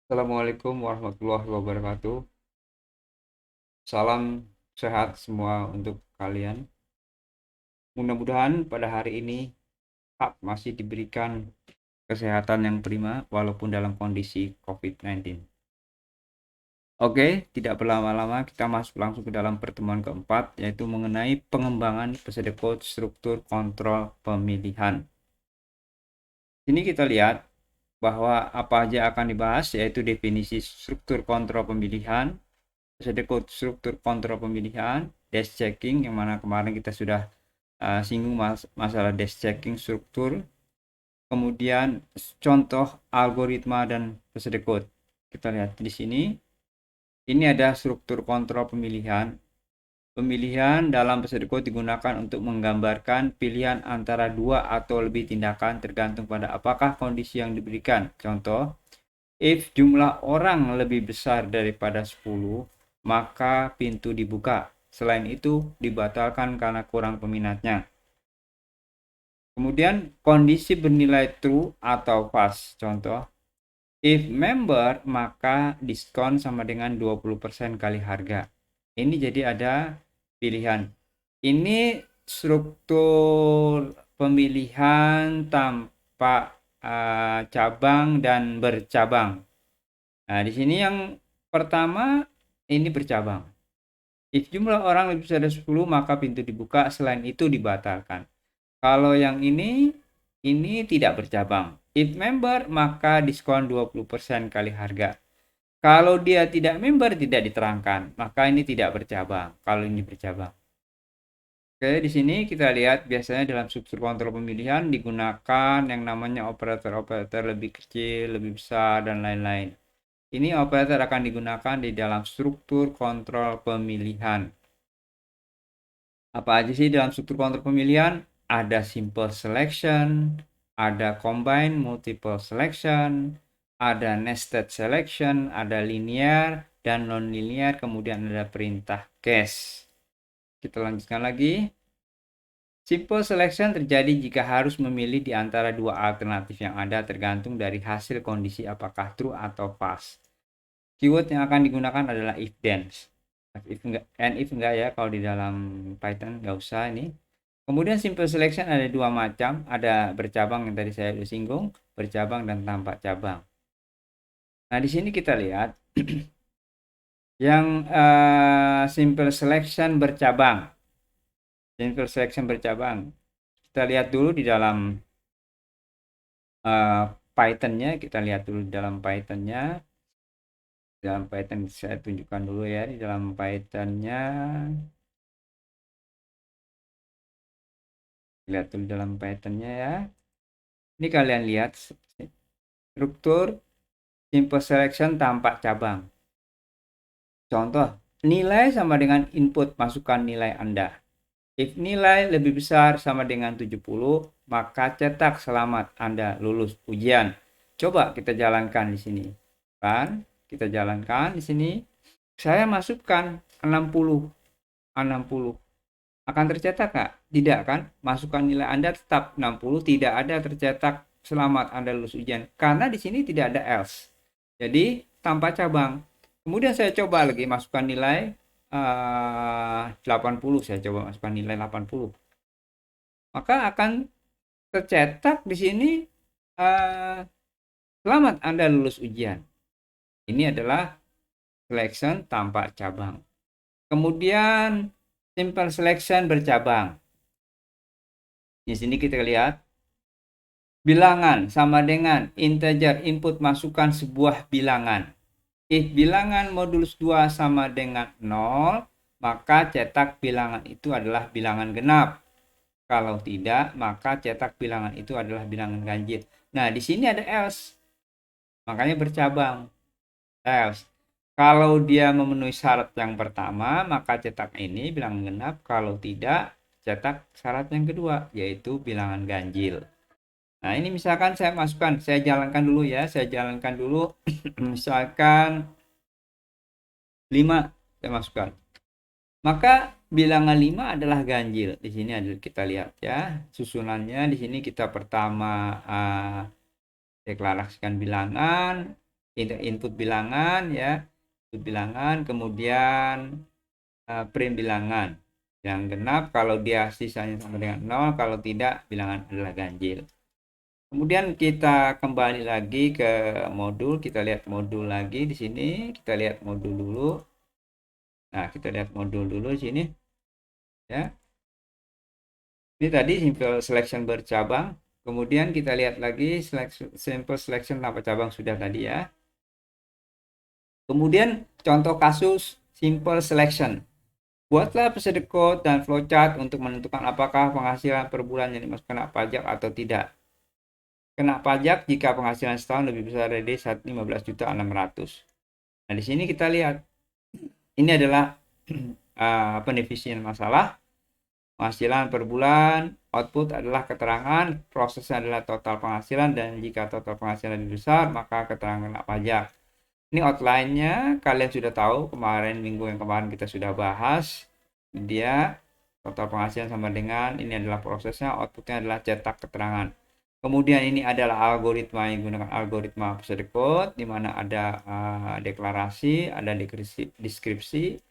Assalamualaikum warahmatullahi wabarakatuh. Salam sehat semua untuk kalian. Mudah-mudahan pada hari ini masih diberikan kesehatan yang prima walaupun dalam kondisi COVID-19. Oke, tidak berlama-lama kita masuk langsung ke dalam pertemuan keempat, yaitu mengenai pengembangan pseudocode struktur kontrol pemilihan. Ini kita lihat bahwa apa aja akan dibahas, yaitu definisi struktur kontrol pemilihan, pseudocode struktur kontrol pemilihan, dash checking yang mana kemarin kita sudah singgung masalah dash checking struktur, kemudian contoh algoritma dan pseudocode. Kita lihat di sini, ini ada struktur kontrol pemilihan. Pemilihan dalam pseudocode digunakan untuk menggambarkan pilihan antara dua atau lebih tindakan tergantung pada apakah kondisi yang diberikan. Contoh, if jumlah orang lebih besar daripada 10, maka pintu dibuka. Selain itu, dibatalkan karena kurang peminatnya. Kemudian, kondisi bernilai true atau false. Contoh, if member, maka diskon sama dengan 20% kali harga. Ini jadi ada pilihan. Ini struktur pemilihan tanpa cabang dan bercabang. Nah, di sini yang pertama ini bercabang. If jumlah orang lebih dari 10, maka pintu dibuka, selain itu dibatalkan. Kalau yang ini tidak bercabang. If member, maka diskon 20% kali harga. Kalau dia tidak member, tidak diterangkan, maka ini tidak bercabang. Kalau ini bercabang. Oke, di sini kita lihat biasanya dalam struktur kontrol pemilihan digunakan yang namanya operator-operator lebih kecil, lebih besar, dan lain-lain. Ini operator akan digunakan di dalam struktur kontrol pemilihan. Apa aja sih dalam struktur kontrol pemilihan? Ada simple selection, ada combine multiple selection, ada nested selection, ada linear dan non-linear, kemudian ada perintah case. Kita lanjutkan lagi. Simple selection terjadi jika harus memilih di antara dua alternatif yang ada tergantung dari hasil kondisi apakah true atau false. Keyword yang akan digunakan adalah if then. If enggak ya, kalau di dalam Python nggak usah ini. Kemudian simple selection ada dua macam, ada bercabang yang tadi saya udah singgung, bercabang dan tanpa cabang. Nah, di sini kita lihat yang simple selection bercabang. Simple selection bercabang. Kita lihat dulu di dalam Python-nya, kita lihat dulu di dalam Python-nya. Dalam Python saya tunjukkan dulu ya, di dalam Python-nya. Lihat dulu dalam Python-nya ya. Ini kalian lihat struktur simple selection tanpa cabang. Contoh, nilai sama dengan input masukkan nilai Anda. If nilai lebih besar sama dengan 70, maka cetak selamat Anda lulus ujian. Coba kita jalankan di sini. Kan? Kita jalankan di sini. Saya masukkan 60. 60. Akan tercetak nggak? Tidak kan? Masukkan nilai Anda tetap 60, tidak ada tercetak selamat Anda lulus ujian. Karena di sini tidak ada else. Jadi tanpa cabang. Kemudian saya coba lagi masukkan nilai 80. Saya coba masukkan nilai 80. Maka akan tercetak di sini selamat Anda lulus ujian. Ini adalah selection tanpa cabang. Kemudian simple selection bercabang. Di sini kita lihat bilangan sama dengan integer input masukkan sebuah bilangan. If bilangan modulus 2 sama dengan 0, maka cetak bilangan itu adalah bilangan genap. Kalau tidak, maka cetak bilangan itu adalah bilangan ganjil. Nah, di sini ada else. Makanya bercabang. Else. Kalau dia memenuhi syarat yang pertama, maka cetak ini bilangan genap. Kalau tidak, cetak syarat yang kedua, yaitu bilangan ganjil. Nah, ini misalkan saya masukkan, saya jalankan dulu ya. Saya jalankan dulu. Misalkan 5 saya masukkan. Maka bilangan 5 adalah ganjil. Di sini ada kita lihat ya. Susunannya di sini kita pertama deklarasikan bilangan, input bilangan ya, input bilangan, kemudian print bilangan. Yang genap kalau dia sisanya sama dengan 0, kalau tidak bilangan adalah ganjil. Kemudian kita kembali lagi ke modul, kita lihat modul lagi di sini, kita lihat modul dulu. Nah, kita lihat modul dulu di sini ya. Ini tadi simple selection bercabang. Kemudian kita lihat lagi simple selection tanpa cabang sudah tadi ya. Kemudian contoh kasus simple selection. Buatlah procedure code dan flowchart untuk menentukan apakah penghasilan per bulan yang dimasukkan kena pajak atau tidak. Kena pajak jika penghasilan setahun lebih besar dari 15.600.000. Nah, di sini kita lihat ini adalah pendefinisian masalah. Penghasilan per bulan, output adalah keterangan, prosesnya adalah total penghasilan, dan jika total penghasilan lebih besar, maka keterangan kena pajak. Ini outline-nya, kalian sudah tahu, minggu yang kemarin kita sudah bahas. Dia total penghasilan sama dengan, ini adalah prosesnya, outputnya adalah cetak keterangan. Kemudian ini adalah algoritma yang menggunakan algoritma procedure code, di mana ada deklarasi, ada deskripsi.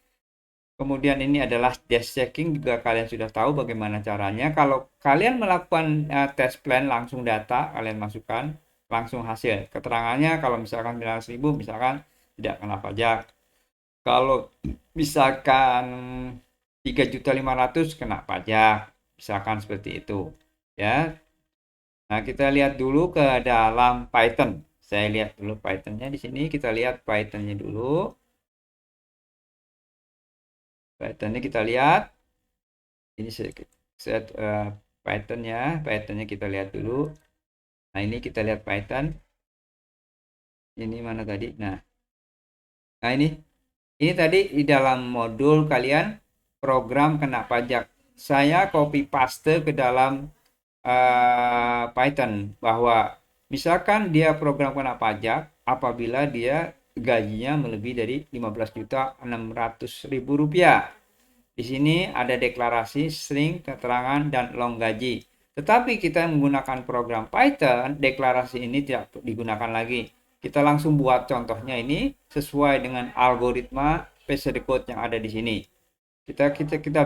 Kemudian ini adalah desk checking, juga kalian sudah tahu bagaimana caranya. Kalau kalian melakukan test plan langsung data, kalian masukkan langsung hasil. Keterangannya kalau misalkan 900.000 misalkan tidak kena pajak. Kalau misalkan 3.500.000 kena pajak. Misalkan seperti itu. Ya. Nah, kita lihat dulu ke dalam Python. Saya lihat dulu Python-nya di sini. Kita lihat Python-nya dulu. Python-nya kita lihat. Ini set Python-nya kita lihat dulu. Nah, ini kita lihat Python. Ini mana tadi? Nah, ini tadi di dalam modul kalian program kena pajak. Saya copy paste ke dalam Python bahwa misalkan dia program kena pajak apabila dia gajinya melebihi dari 15.600.000 rupiah. Di sini ada deklarasi, string, keterangan, dan long gaji. Tetapi kita menggunakan program Python, deklarasi ini tidak digunakan lagi. Kita langsung buat contohnya ini sesuai dengan algoritma procedure code yang ada di sini. Kita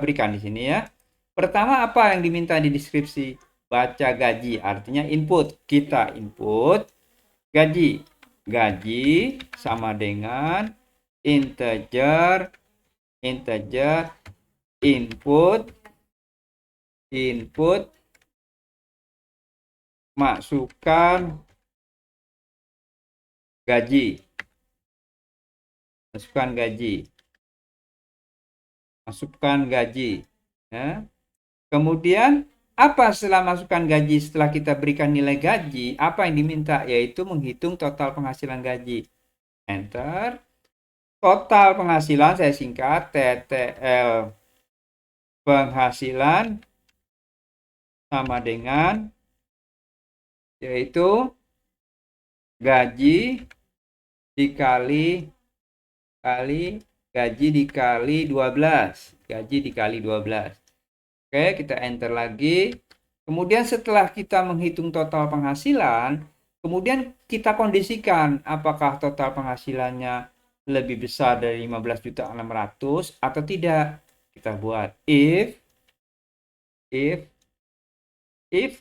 berikan di sini ya. Pertama, apa yang diminta di deskripsi? Baca gaji, artinya input. Kita input gaji. Gaji sama dengan integer input masukkan gaji ya. Kemudian apa setelah masukkan gaji, setelah kita berikan nilai gaji, apa yang diminta? Yaitu menghitung total penghasilan gaji. Enter. Total penghasilan saya singkat TTL penghasilan sama dengan yaitu gaji dikali gaji dikali 12. Gaji dikali 12. Oke, kita enter lagi. Kemudian setelah kita menghitung total penghasilan, kemudian kita kondisikan apakah total penghasilannya lebih besar dari 15.600.000 atau tidak. Kita buat if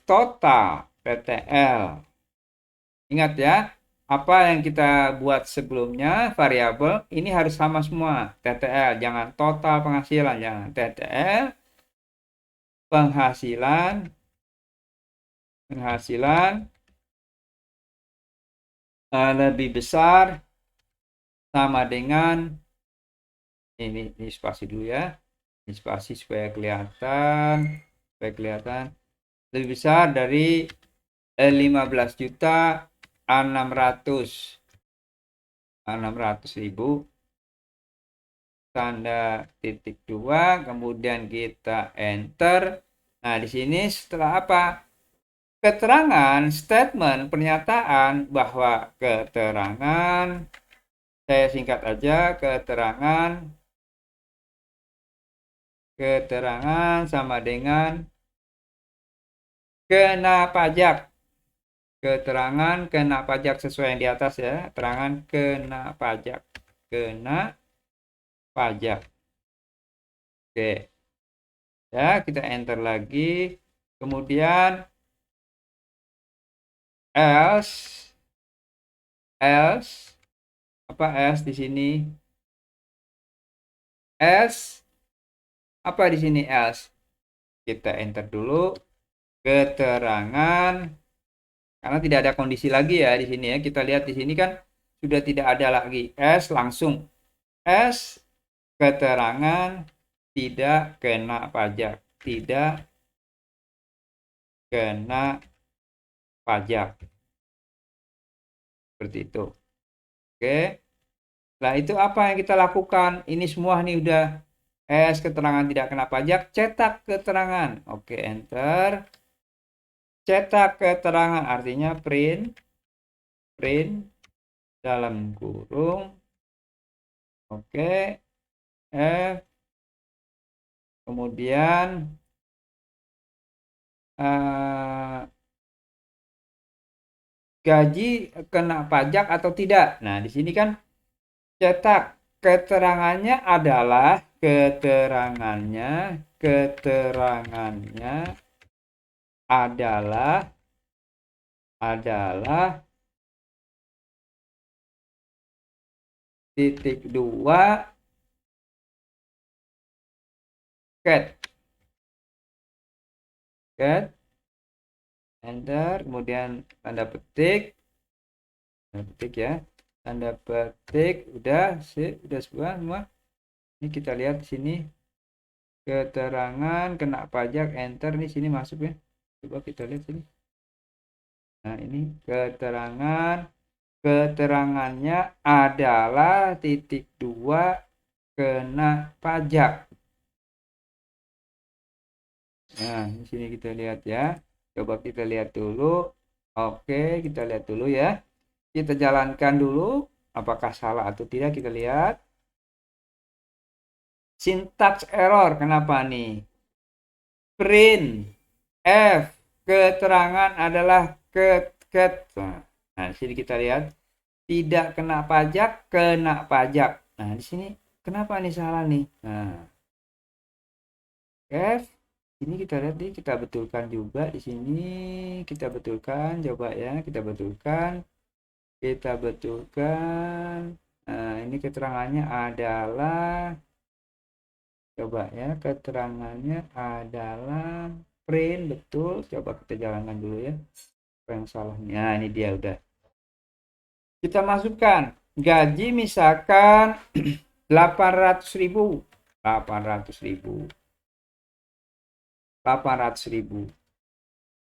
total PTL. Ingat ya, apa yang kita buat sebelumnya variabel ini harus sama semua. TTL, jangan total penghasilan, jangan TTL penghasilan lebih besar sama dengan ini spasi dulu ya. Ini spasi supaya kelihatan lebih besar dari 15.600.000 tanda titik 2, kemudian kita enter. Nah, di sini setelah apa? Keterangan, statement, pernyataan bahwa keterangan, saya singkat aja, keterangan sama dengan kena pajak keterangan kena pajak sesuai yang di atas ya, keterangan kena pajak, oke ya, kita enter lagi, kemudian else apa else di sini, else apa di sini, else kita enter dulu keterangan, karena tidak ada kondisi lagi ya di sini ya. Kita lihat di sini kan sudah tidak ada lagi else, langsung else keterangan tidak kena pajak, tidak kena pajak, seperti itu. Oke, nah itu apa yang kita lakukan, ini semua nih udah keterangan tidak kena pajak, cetak keterangan. Oke, enter, cetak keterangan artinya print dalam kurung, oke, F, kemudian gaji kena pajak atau tidak. Nah, di sini kan cetak keterangannya adalah adalah titik 2 cat enter, kemudian tanda petik ya, tanda petik, udah sih, udah semua. Ini kita lihat di sini keterangan kena pajak, enter nih, sini masuk ya, coba kita lihat sini. Nah, ini keterangannya adalah titik 2 kena pajak. Nah, di sini kita lihat ya, coba kita lihat dulu. Oke, kita lihat dulu ya, kita jalankan dulu apakah salah atau tidak. Kita lihat syntax error, kenapa nih, print F keterangan adalah ket. Nah, di sini kita lihat tidak kena pajak, kena pajak. Nah, di sini kenapa nih salah nih? Nah, F ini kita lihat nih, kita betulkan juga di sini, kita betulkan, coba ya, kita betulkan. Nah, ini keterangannya adalah, coba ya, keterangannya adalah print, betul. Coba kita jalankan dulu ya, apa yang salahnya. Nah, ini dia udah. Kita masukkan gaji misalkan 800.000.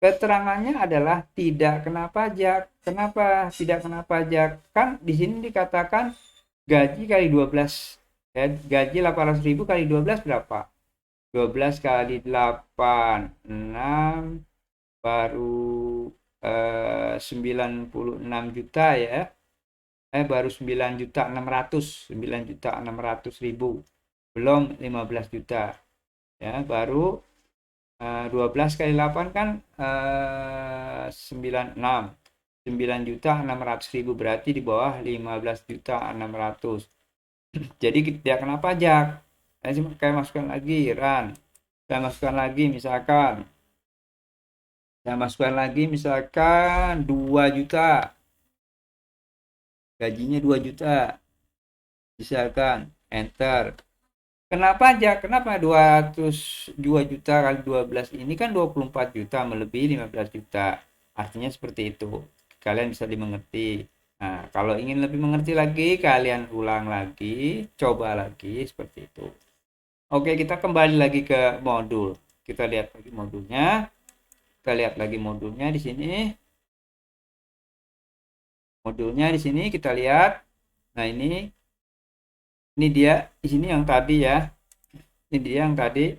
Keterangannya adalah tidak kena pajak. Kenapa tidak kena pajak? Kan di sini dikatakan gaji kali 12. Ya, gaji 800.000 kali 12 berapa? 12 kali 8, 6, baru 96 juta ya. Baru 9.600.000. Belum 15 juta. Ya, baru 12 kali 8 kan 96, 9.600.000, berarti di bawah 15.600. Jadi tidak kena pajak. Saya masukkan lagi run, saya masukkan lagi misalkan 2 juta, gajinya 2 juta misalkan, enter, kena pajak. Kenapa? 202 juta kali 12 ini kan 24 juta, melebihi 15 juta. Artinya seperti itu. Kalian bisa dimengerti. Nah, kalau ingin lebih mengerti lagi, kalian ulang lagi, coba lagi seperti itu. Oke, kita kembali lagi ke modul. Kita lihat lagi modulnya. Di sini. Modulnya di sini kita lihat. Nah, ini dia di sini yang tadi ya. Ini dia yang tadi,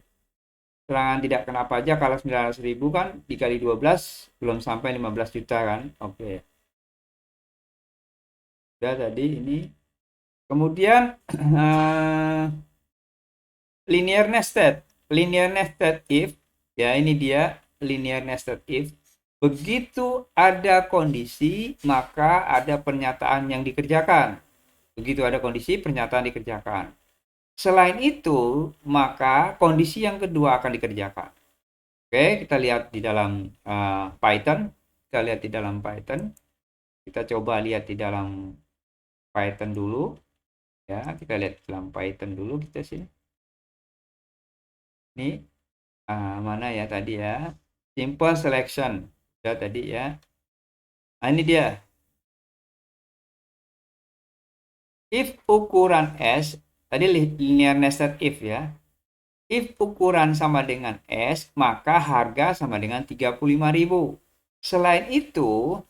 keterangan tidak kena pajak kalau 900.000 kan dikali 12 belum sampai 15 juta kan. Oke. Udah tadi ini. Kemudian linear nested if ya, ini dia linear nested if. Begitu ada kondisi, maka ada pernyataan yang dikerjakan. Begitu ada kondisi, pernyataan dikerjakan. Selain itu, maka kondisi yang kedua akan dikerjakan. Oke, kita lihat di dalam Python. Kita lihat di dalam Python. Kita coba lihat di dalam Python dulu. Ya, kita lihat di dalam Python dulu kita sini. Ini mana ya tadi ya? Simple selection. Ya tadi ya. Nah, ini dia. If ukuran S, tadi linear nested if ya. If ukuran sama dengan S, maka harga sama dengan 35.000. Selain itu,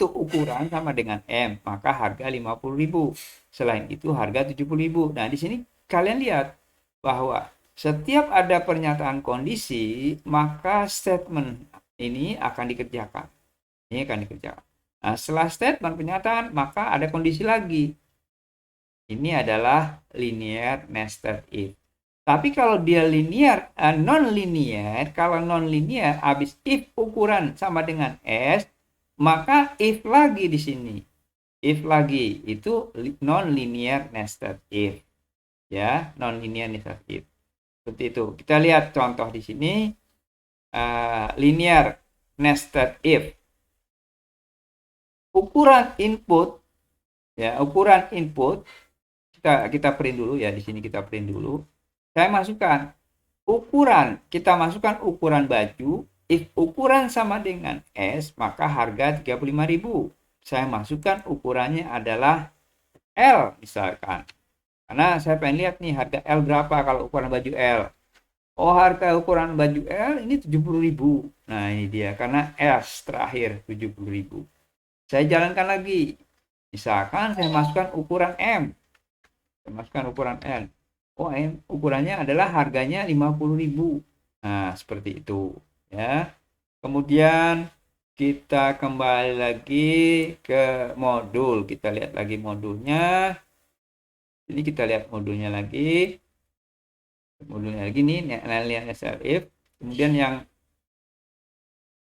ukuran sama dengan M, maka harga 50.000. Selain itu harga 70.000. Nah, di sini kalian lihat bahwa setiap ada pernyataan kondisi, maka statement ini akan dikerjakan. Ini akan dikerjakan. Nah, setelah statement pernyataan, maka ada kondisi lagi. Ini adalah linear nested if. Tapi kalau dia linear, non-linear, kalau non-linear, habis if ukuran sama dengan S, maka if lagi di sini. If lagi, itu non-linear nested if. Ya, non-linear nested if. Seperti itu. Kita lihat contoh di sini. Linear nested if. Ukuran input, ya, ukuran input, kita print dulu ya, di sini kita print dulu. Saya masukkan ukuran, kita masukkan ukuran baju, if ukuran sama dengan S, maka harga 35.000. Saya masukkan ukurannya adalah L misalkan. Karena saya pengen lihat nih harga L berapa kalau ukuran baju L. Oh, harga ukuran baju L ini 70.000. Nah, ini dia karena S terakhir 70.000. Saya jalankan lagi. Misalkan saya masukkan ukuran M. Saya masukkan ukuran N. Oh, M ukurannya adalah harganya 50.000. Nah, seperti itu ya. Kemudian kita kembali lagi ke modul. Kita lihat lagi modulnya. Ini kita lihat modulnya lagi. Modulnya lagi nih, lihat SLF. Kemudian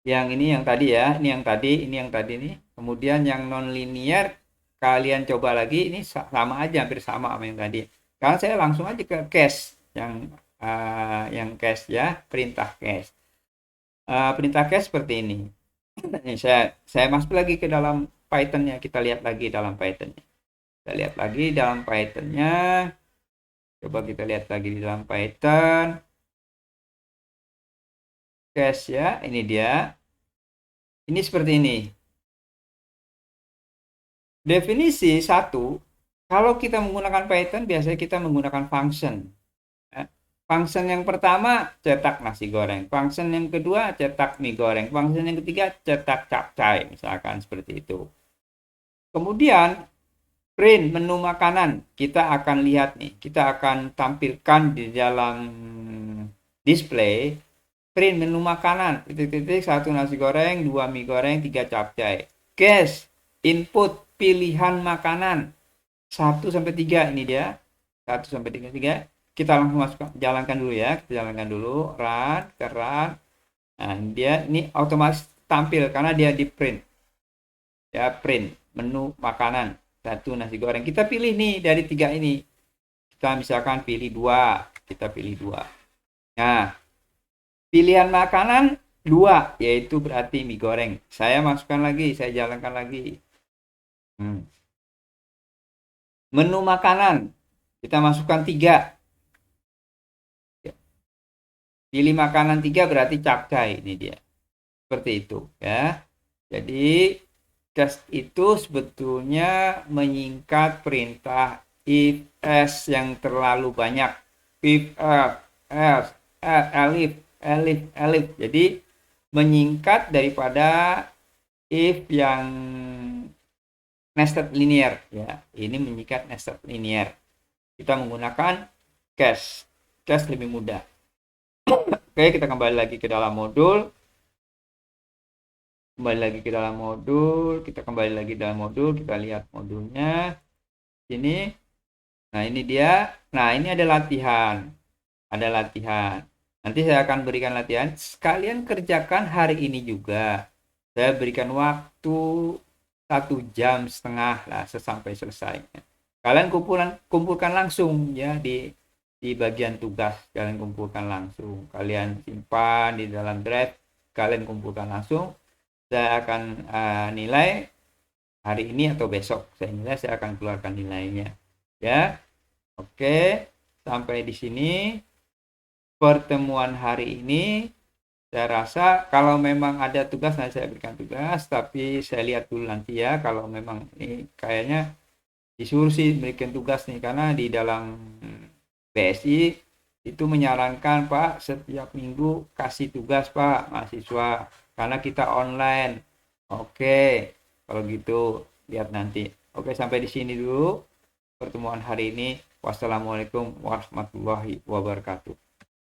yang ini yang tadi ya, ini yang tadi nih. Kemudian yang non linear kalian coba lagi, ini sama aja, hampir sama yang tadi. Karena saya langsung aja ke cache yang cache ya, perintah cache. Perintah cache seperti ini. saya masuk lagi ke dalam Python-nya, kita lihat lagi dalam Python-nya. Kita lihat lagi dalam Python-nya. Coba kita lihat lagi di dalam Python. Cache ya, ini dia. Ini seperti ini. Definisi satu, kalau kita menggunakan Python, biasanya kita menggunakan function. Function yang pertama, cetak nasi goreng. Function yang kedua, cetak mie goreng. Function yang ketiga, cetak capcay. Misalkan seperti itu. Kemudian, print menu makanan. Kita akan lihat nih. Kita akan tampilkan di dalam display. Print menu makanan. Titik-titik, 1 nasi goreng, 2 mie goreng, 3 capcay. Cache, input pilihan makanan 1 sampai 3 ini dia. 1 sampai 3. Kita langsung masuk, jalankan dulu ya. Kita jalankan dulu, run. Nah, dia ini otomatis tampil karena dia di print. Ya, print menu makanan 1 nasi goreng. Kita pilih nih dari 3 ini. Kita misalkan pilih 2. Kita pilih 2. Nah, pilihan makanan 2, yaitu berarti mie goreng. Saya masukkan lagi, saya jalankan lagi. Menu makanan kita masukkan 3. Pilih makanan 3 berarti capcay, ini dia. Seperti itu ya. Jadi cache itu sebetulnya menyingkat perintah if else yang terlalu banyak. If else elif. Jadi menyingkat daripada if yang nested linear ya. Ini menyingkat nested linear. Kita menggunakan cache. Cache lebih mudah. Oke, kita kembali lagi ke dalam modul. Kita kembali lagi dalam modul, kita lihat modulnya. Ini. Nah, ini dia. Nah, ini ada latihan. Nanti saya akan berikan latihan. Sekalian kerjakan hari ini juga. Saya berikan waktu 1,5 jam lah sesampai selesai. Kalian kumpulkan langsung ya di bagian tugas. Kalian kumpulkan langsung. Kalian simpan di dalam drive. Kalian kumpulkan langsung. Saya akan nilai hari ini atau besok. Saya akan keluarkan nilainya. Ya, oke. Sampai di sini pertemuan hari ini. Saya rasa kalau memang ada tugas, nanti saya berikan tugas, tapi saya lihat dulu nanti ya, kalau memang ini kayaknya disuruh sih berikan tugas nih, karena di dalam BSI itu menyarankan Pak setiap minggu kasih tugas Pak mahasiswa, karena kita online. Oke, kalau gitu lihat nanti. Oke, sampai di sini dulu pertemuan hari ini. Wassalamualaikum warahmatullahi wabarakatuh.